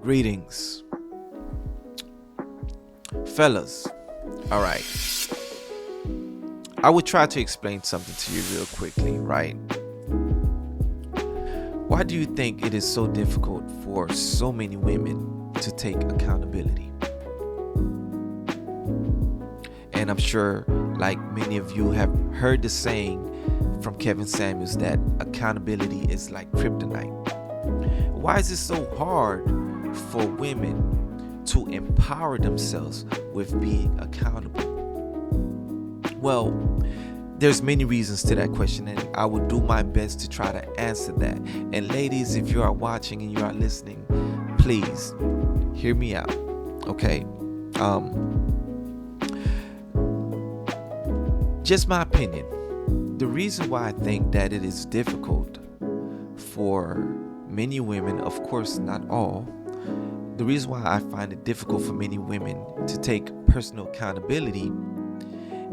Greetings, fellas. All right. I would try to explain something to you real quickly, right? Why do you think it is so difficult for so many women to take accountability? And I'm sure, like many of you have heard the saying from Kevin Samuels that accountability is like kryptonite. Why is it so hard for women to empower themselves with being accountable? Well, there's many reasons to that question, and I will do my best to try to answer that. And ladies, if you are watching and you are listening, please hear me out. Okay. Just my opinion. The reason why I think that it is difficult for many women, of course not all, the reason why I find it difficult for many women to take personal accountability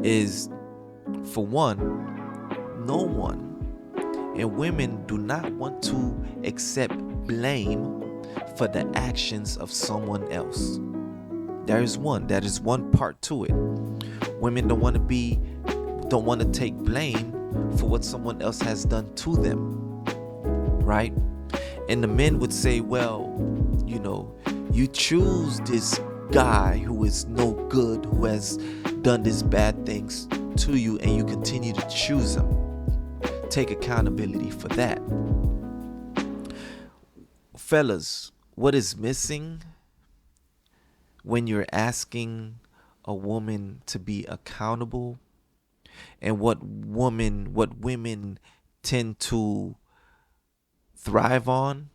is, for one, no one, and women do not want to accept blame for the actions of someone else. That is one part to it. Women don't want to take blame for what someone else has done to them, right? And the men would say, well, you choose this guy who is no good, who has done these bad things to you, and you continue to choose him. Take accountability for that. Fellas, what is missing when you're asking a woman to be accountable, and what women tend to thrive on?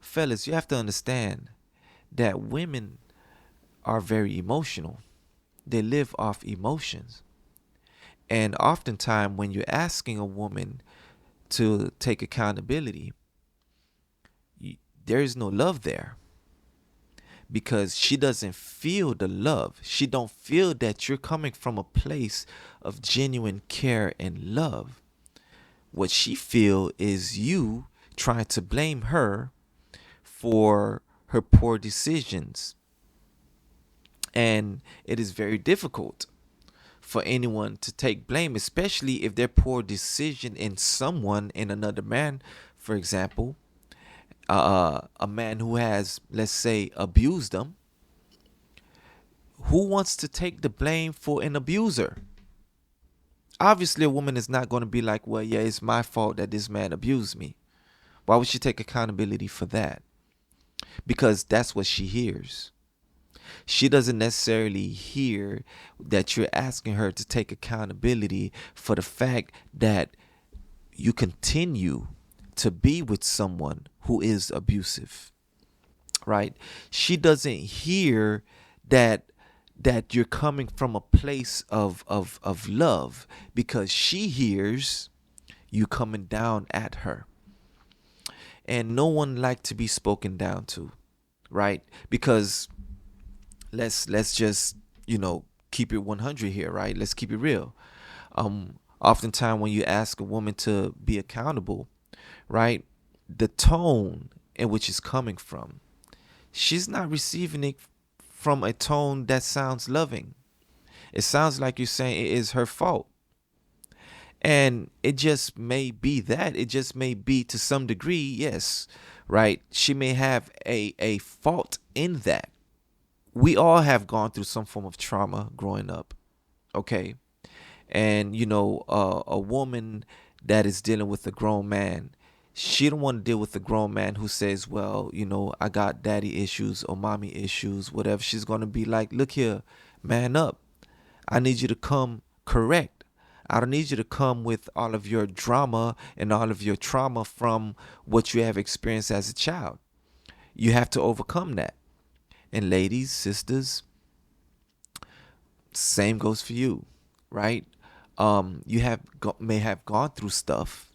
Fellas, you have to understand that women are very emotional. They live off emotions. And oftentimes when you're asking a woman to take accountability, there is no love there, because she doesn't feel the love. She don't feel that you're coming from a place of genuine care and love. What she feel is you trying to blame her for her poor decisions. And it is very difficult for anyone to take blame, especially if their poor decision in another man, for example, a man who has, let's say, abused them. Who wants to take the blame for an abuser? Obviously, a woman is not going to be like, well, yeah, it's my fault that this man abused me. Why would she take accountability for that? Because that's what she hears. She doesn't necessarily hear that you're asking her to take accountability for the fact that you continue to be with someone who is abusive, right? She doesn't hear that you're coming from a place of love, because she hears you coming down at her. And no one like to be spoken down to, right? Because let's just keep it 100 here, right? Let's keep it real. Oftentimes when you ask a woman to be accountable, right, the tone in which it's coming from, she's not receiving it from a tone that sounds loving. It sounds like you're saying it is her fault. And it just may be that. It just may be, to some degree, yes, right? She may have a fault in that. We all have gone through some form of trauma growing up, okay? And, a woman that is dealing with a grown man, she don't want to deal with a grown man who says, well, I got daddy issues or mommy issues, whatever. She's going to be like, look here, man up. I need you to come correct. I don't need you to come with all of your drama and all of your trauma from what you have experienced as a child. You have to overcome that. And ladies, sisters, same goes for you, right? You may have gone through stuff.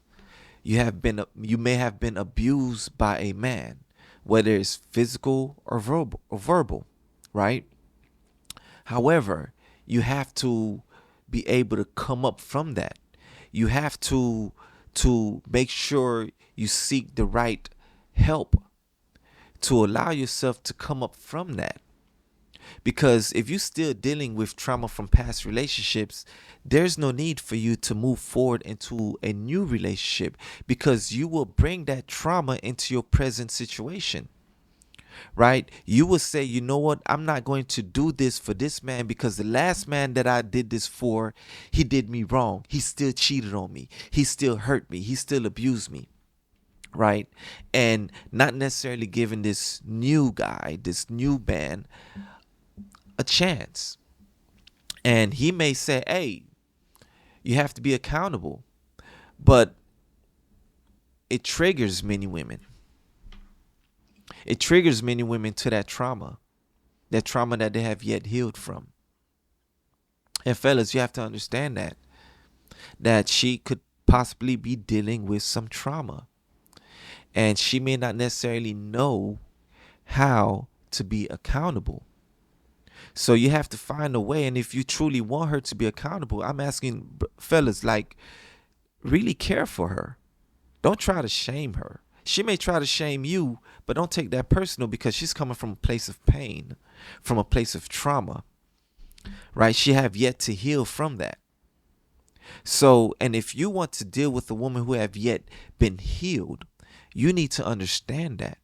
You may have been abused by a man, whether it's physical or verbal, right? However, you have to be able to come up from that. You have to make sure you seek the right help to allow yourself to come up from that. Because if you're still dealing with trauma from past relationships, there's no need for you to move forward into a new relationship, because you will bring that trauma into your present situation, right? You will say, you know what, I'm not going to do this for this man because the last man that I did this for, he did me wrong. He still cheated on me. He still hurt me. He still abused me. Right. And not necessarily giving this new guy, this new man, a chance. And he may say, hey, you have to be accountable. But it triggers many women. It triggers many women to that trauma that they have yet healed from. And fellas, you have to understand that she could possibly be dealing with some trauma. And she may not necessarily know how to be accountable. So you have to find a way. And if you truly want her to be accountable, I'm asking fellas, like, really care for her. Don't try to shame her. She may try to shame you, but don't take that personal, because she's coming from a place of pain, from a place of trauma, right? She have yet to heal from that. So, and if you want to deal with a woman who have yet been healed, you need to understand that.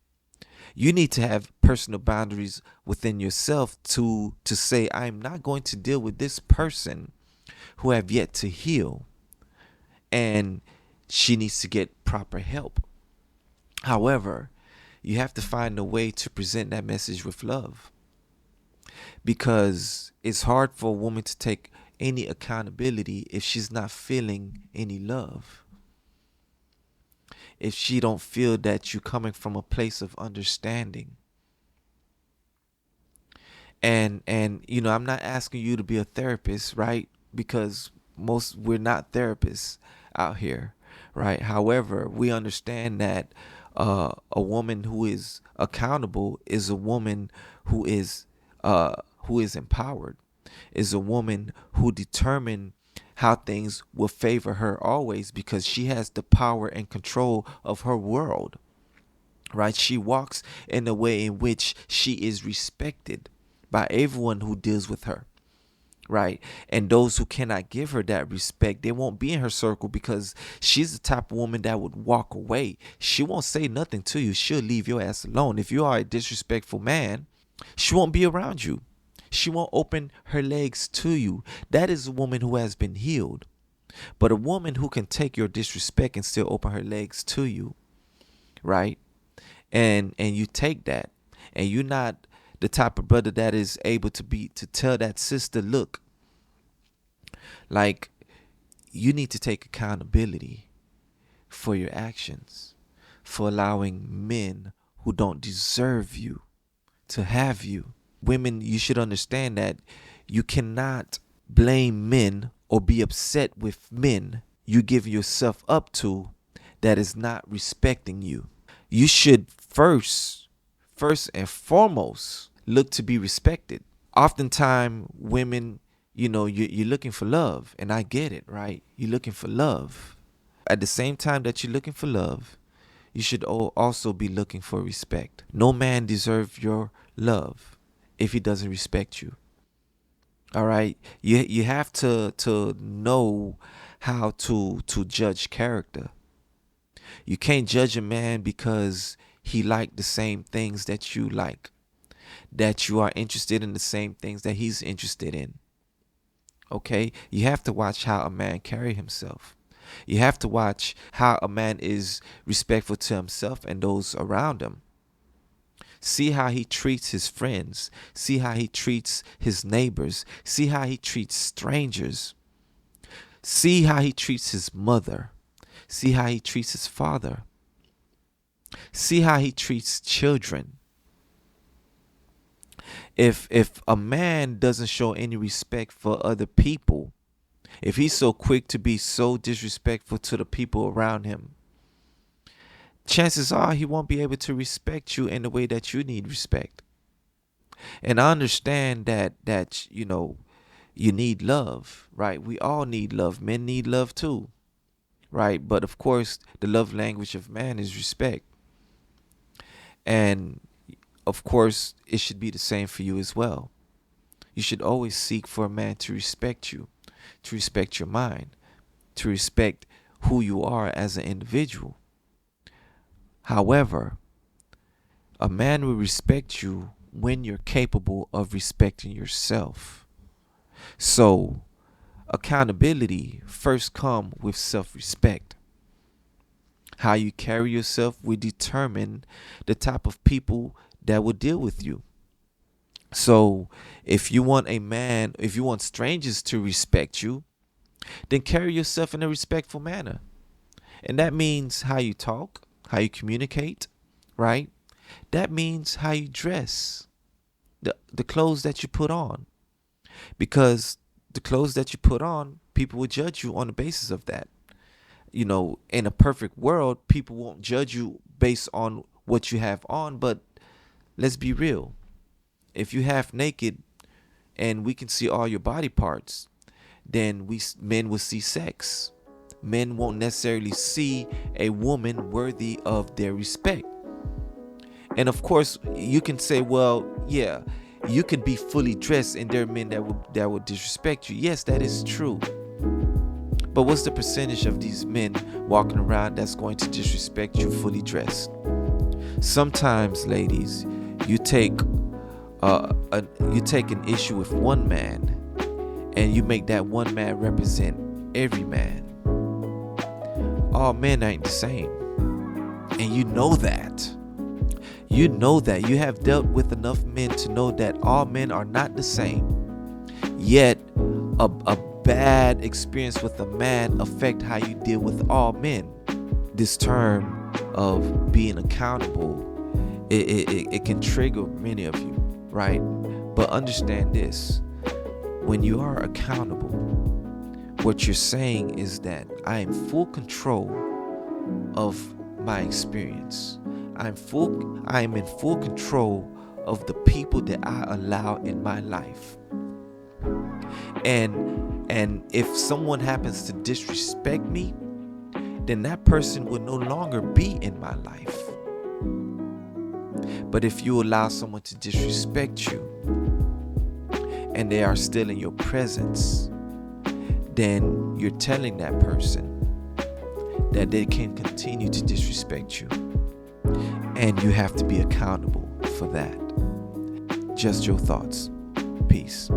You need to have personal boundaries within yourself to say, I'm not going to deal with this person who have yet to heal, and she needs to get proper help. However, you have to find a way to present that message with love, because it's hard for a woman to take any accountability if she's not feeling any love. If she don't feel that you're coming from a place of understanding. And I'm not asking you to be a therapist, right? Because we're not therapists out here, right? However, we understand that a woman who is accountable is a woman who is empowered, is a woman who determines how things will favor her always, because she has the power and control of her world, right? She walks in a way in which she is respected by everyone who deals with her, right? And those who cannot give her that respect, they won't be in her circle, because she's the type of woman that would walk away. She won't say nothing to you. She'll leave your ass alone. If you are a disrespectful man, she won't be around you. She won't open her legs to you. That is a woman who has been healed. But a woman who can take your disrespect and still open her legs to you, right? And you take that, and you're not the type of brother that is able to tell that sister, look, like, you need to take accountability for your actions, for allowing men who don't deserve you to have you. Women, you should understand that you cannot blame men or be upset with men you give yourself up to that is not respecting you. You should first and foremost look to be respected. Oftentimes women, you're looking for love, and I get it, right? You're looking for love. At the same time that you're looking for love, you should also be looking for respect. No man deserves your love if he doesn't respect you. All right, you have to know how to judge character. You can't judge a man because he liked the same things that you like, that you are interested in the same things that he's interested in. Okay, you have to watch how a man carry himself. You have to watch how a man is respectful to himself and those around him. See how he treats his friends. See how he treats his neighbors. See how he treats strangers. See how he treats his mother. See how he treats his father. See how he treats children. If a man doesn't show any respect for other people, if he's so quick to be so disrespectful to the people around him, chances are he won't be able to respect you in the way that you need respect. And I understand that you need love, right? We all need love. Men need love too, right? But of course, the love language of man is respect. And of course, it should be the same for you as well. You should always seek for a man to respect you, to respect your mind, to respect who you are as an individual. However, a man will respect you when you're capable of respecting yourself. So, accountability first come with self-respect. How you carry yourself will determine the type of people that will deal with you. So, if you want a man, if you want strangers to respect you, then carry yourself in a respectful manner. And that means how you talk, how you communicate, right? That means how you dress, the clothes that you put on. Because the clothes that you put on, people will judge you on the basis of that. You know, in a perfect world, people won't judge you based on what you have on, but let's be real. If you half naked and we can see all your body parts, then men will see sex. Men won't necessarily see a woman worthy of their respect. And of course, you can say, well, yeah, you could be fully dressed and there are men that will disrespect you. Yes, that is true. But what's the percentage of these men walking around that's going to disrespect you fully dressed? Sometimes, ladies, you take an issue with one man and you make that one man represent every man. All men ain't the same, and you know that. You know that. You have dealt with enough men to know that all men are not the same. Yet a bad experience with a man affect how you deal with all men. This term of being accountable, it can trigger many of you, right? But understand this: when you are accountable, what you're saying is that I am full control of my experience. I am in full control of the people that I allow in my life. And if someone happens to disrespect me, then that person will no longer be in my life. But if you allow someone to disrespect you and they are still in your presence, then you're telling that person that they can continue to disrespect you. And you have to be accountable for that. Just your thoughts. Peace.